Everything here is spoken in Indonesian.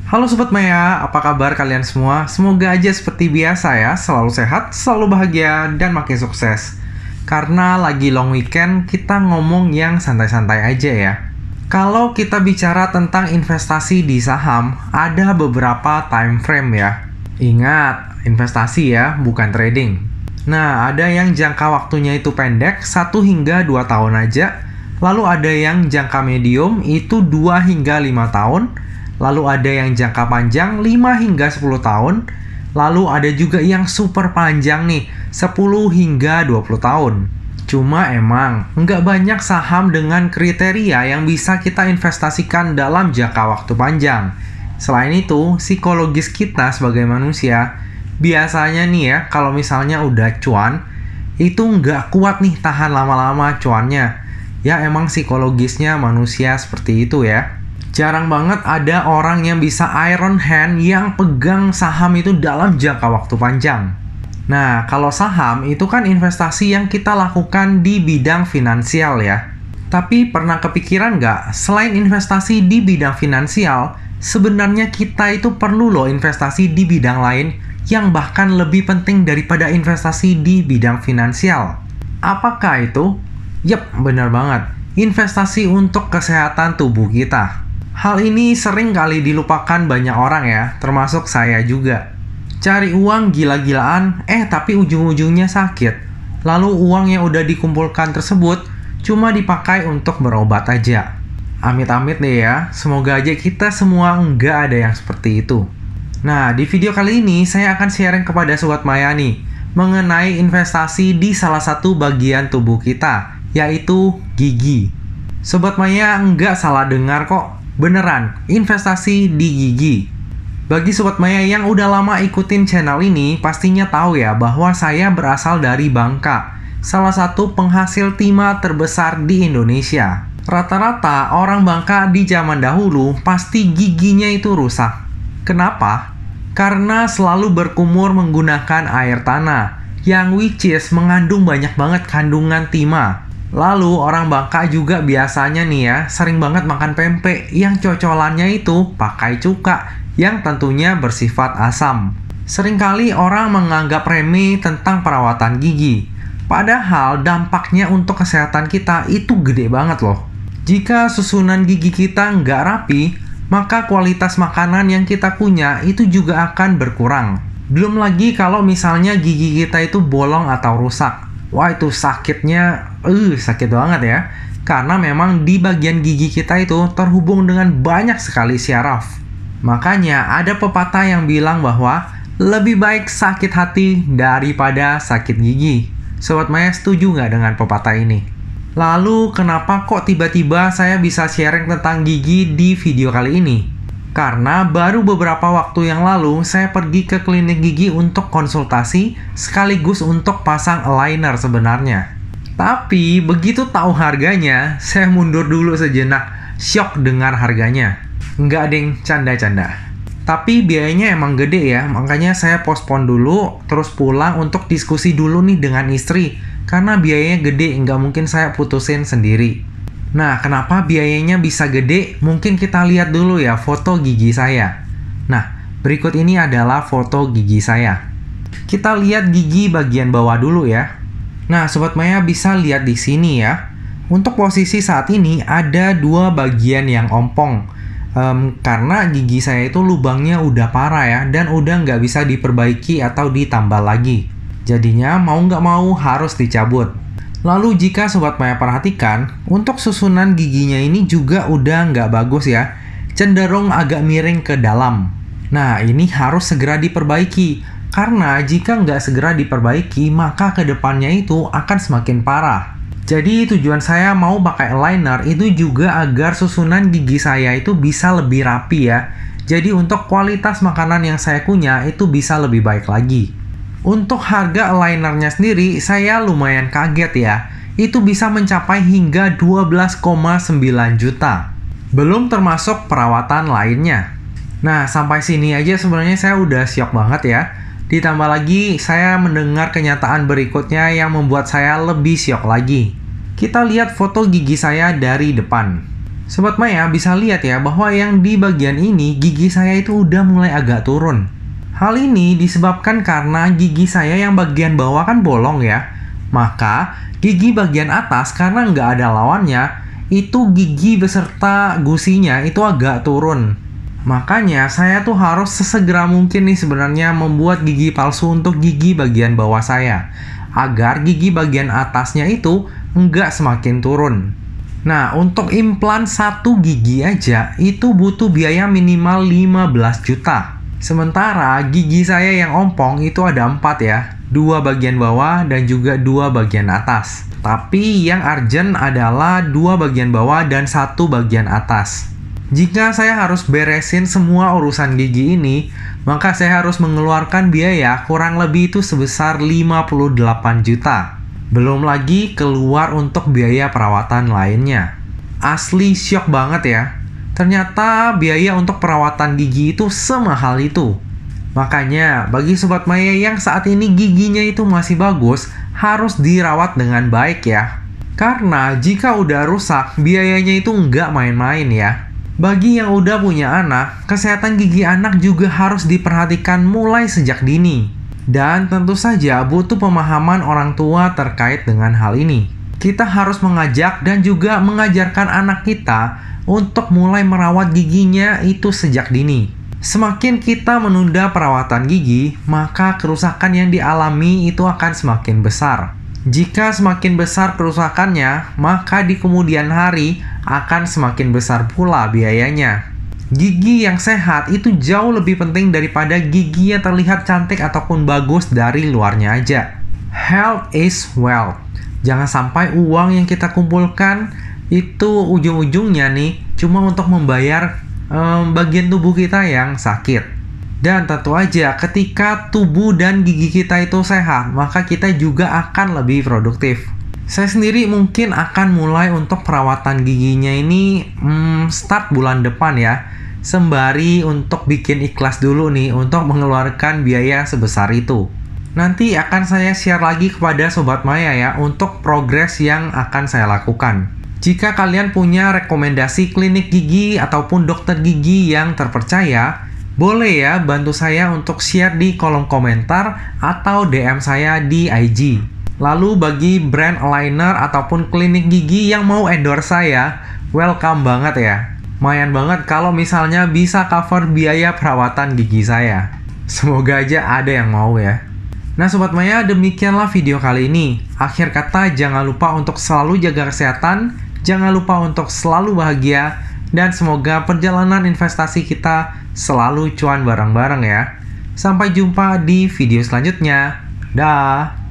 Halo Sobat Maya, apa kabar kalian semua? Semoga aja seperti biasa ya, selalu sehat, selalu bahagia, dan makin sukses. Karena lagi long weekend, kita ngomong yang santai-santai aja ya. Kalau kita bicara tentang investasi di saham, ada beberapa time frame ya. Ingat, investasi ya, bukan trading. Nah, ada yang jangka waktunya itu pendek, 1 hingga 2 tahun aja. Lalu ada yang jangka medium, itu 2 hingga 5 tahun. Lalu ada yang jangka panjang 5 hingga 10 tahun. Lalu ada juga yang super panjang nih, 10 hingga 20 tahun. Cuma emang nggak banyak saham dengan kriteria yang bisa kita investasikan dalam jangka waktu panjang. Selain itu, psikologis kita sebagai manusia, biasanya nih ya, kalau misalnya udah cuan, itu nggak kuat nih tahan lama-lama cuannya. Ya emang psikologisnya manusia seperti itu ya. Jarang banget ada orang yang bisa iron hand yang pegang saham itu dalam jangka waktu panjang. Nah, kalau saham itu kan investasi yang kita lakukan di bidang finansial ya. Tapi pernah kepikiran nggak, selain investasi di bidang finansial, sebenarnya kita itu perlu loh investasi di bidang lain yang bahkan lebih penting daripada investasi di bidang finansial. Apakah itu? Yep, benar banget. Investasi untuk kesehatan tubuh kita. Hal ini sering kali dilupakan banyak orang ya, termasuk saya juga. Cari uang gila-gilaan, tapi ujung-ujungnya sakit. Lalu uang yang udah dikumpulkan tersebut cuma dipakai untuk berobat aja. Amit-amit deh ya, semoga aja kita semua nggak ada yang seperti itu. Nah, di video kali ini saya akan sharing kepada Sobat Maya nih, mengenai investasi di salah satu bagian tubuh kita, yaitu gigi. Sobat Maya nggak salah dengar kok. Beneran, investasi di gigi. Bagi Sobat Maya yang udah lama ikutin channel ini, pastinya tahu ya bahwa saya berasal dari Bangka, salah satu penghasil timah terbesar di Indonesia. Rata-rata orang Bangka di zaman dahulu pasti giginya itu rusak. Kenapa? Karena selalu berkumur menggunakan air tanah, yang which is mengandung banyak banget kandungan timah. Lalu orang Bangka juga biasanya nih ya, sering banget makan pempek yang cocolannya itu pakai cuka yang tentunya bersifat asam. Seringkali orang menganggap remeh tentang perawatan gigi. Padahal dampaknya untuk kesehatan kita itu gede banget loh. Jika susunan gigi kita nggak rapi, maka kualitas makanan yang kita punya itu juga akan berkurang. Belum lagi kalau misalnya gigi kita itu bolong atau rusak. Wah itu sakitnya, sakit banget ya. Karena memang di bagian gigi kita itu terhubung dengan banyak sekali syaraf. Makanya ada pepatah yang bilang bahwa lebih baik sakit hati daripada sakit gigi. Sobat Maya setuju nggak dengan pepatah ini? Lalu kenapa kok tiba-tiba saya bisa sharing tentang gigi di video kali ini? Karena baru beberapa waktu yang lalu saya pergi ke klinik gigi untuk konsultasi sekaligus untuk pasang aligner sebenarnya. Tapi begitu tahu harganya, saya mundur dulu sejenak, syok dengar harganya. Nggak deng, canda-canda. Tapi biayanya emang gede ya, makanya saya postpone dulu, terus pulang untuk diskusi dulu nih dengan istri. Karena biayanya gede, nggak mungkin saya putusin sendiri. Nah, kenapa biayanya bisa gede? Mungkin kita lihat dulu ya foto gigi saya. Nah, berikut ini adalah foto gigi saya. Kita lihat gigi bagian bawah dulu ya. Nah, Sobat Maya bisa lihat di sini ya. Untuk posisi saat ini ada 2 bagian yang ompong. Karena gigi saya itu lubangnya udah parah ya, dan udah nggak bisa diperbaiki atau ditambal lagi. Jadinya mau nggak mau harus dicabut. Lalu jika Sobat Maya perhatikan, untuk susunan giginya ini juga udah nggak bagus ya, cenderung agak miring ke dalam. Nah ini harus segera diperbaiki, karena jika nggak segera diperbaiki, maka kedepannya itu akan semakin parah. Jadi tujuan saya mau pakai aligner itu juga agar susunan gigi saya itu bisa lebih rapi ya. Jadi untuk kualitas makanan yang saya punya itu bisa lebih baik lagi. Untuk harga alignernya sendiri, saya lumayan kaget ya. Itu bisa mencapai hingga 12,9 juta. Belum termasuk perawatan lainnya. Nah, sampai sini aja sebenarnya saya udah syok banget ya. Ditambah lagi, saya mendengar kenyataan berikutnya yang membuat saya lebih syok lagi. Kita lihat foto gigi saya dari depan. Sobat Maya bisa lihat ya bahwa yang di bagian ini gigi saya itu udah mulai agak turun. Hal ini disebabkan karena gigi saya yang bagian bawah kan bolong ya. Maka gigi bagian atas karena nggak ada lawannya, itu gigi beserta gusinya itu agak turun. Makanya saya tuh harus sesegera mungkin nih sebenarnya membuat gigi palsu untuk gigi bagian bawah saya, agar gigi bagian atasnya itu nggak semakin turun. Nah, untuk implan satu gigi aja itu butuh biaya minimal 15 juta. Sementara gigi saya yang ompong itu ada 4 ya, 2 bagian bawah dan juga 2 bagian atas. Tapi yang urgent adalah 2 bagian bawah dan 1 bagian atas. Jika saya harus beresin semua urusan gigi ini, maka saya harus mengeluarkan biaya kurang lebih itu sebesar 58 juta. Belum lagi keluar untuk biaya perawatan lainnya. Asli syok banget ya. Ternyata biaya untuk perawatan gigi itu semahal itu. Makanya bagi Sobat Maya yang saat ini giginya itu masih bagus, harus dirawat dengan baik ya. Karena jika udah rusak, biayanya itu nggak main-main ya. Bagi yang udah punya anak, kesehatan gigi anak juga harus diperhatikan mulai sejak dini. Dan tentu saja butuh pemahaman orang tua terkait dengan hal ini. Kita harus mengajak dan juga mengajarkan anak kita untuk mulai merawat giginya itu sejak dini. Semakin kita menunda perawatan gigi, maka kerusakan yang dialami itu akan semakin besar. Jika semakin besar kerusakannya, maka di kemudian hari akan semakin besar pula biayanya. Gigi yang sehat itu jauh lebih penting daripada gigi yang terlihat cantik ataupun bagus dari luarnya aja. Health is wealth. Jangan sampai uang yang kita kumpulkan itu ujung-ujungnya nih cuma untuk membayar bagian tubuh kita yang sakit. Dan tentu aja ketika tubuh dan gigi kita itu sehat, maka kita juga akan lebih produktif. Saya sendiri mungkin akan mulai untuk perawatan giginya ini start bulan depan ya. Sembari untuk bikin ikhlas dulu nih untuk mengeluarkan biaya sebesar itu. Nanti akan saya share lagi kepada Sobat Maya ya untuk progres yang akan saya lakukan. Jika kalian punya rekomendasi klinik gigi ataupun dokter gigi yang terpercaya, boleh ya bantu saya untuk share di kolom komentar atau DM saya di IG. Lalu bagi brand aligner ataupun klinik gigi yang mau endorse saya, welcome banget ya. Lumayan banget kalau misalnya bisa cover biaya perawatan gigi saya. Semoga aja ada yang mau ya. Nah Sobat Maya, demikianlah video kali ini. Akhir kata, jangan lupa untuk selalu jaga kesehatan, jangan lupa untuk selalu bahagia, dan semoga perjalanan investasi kita selalu cuan bareng-bareng ya. Sampai jumpa di video selanjutnya. Dah.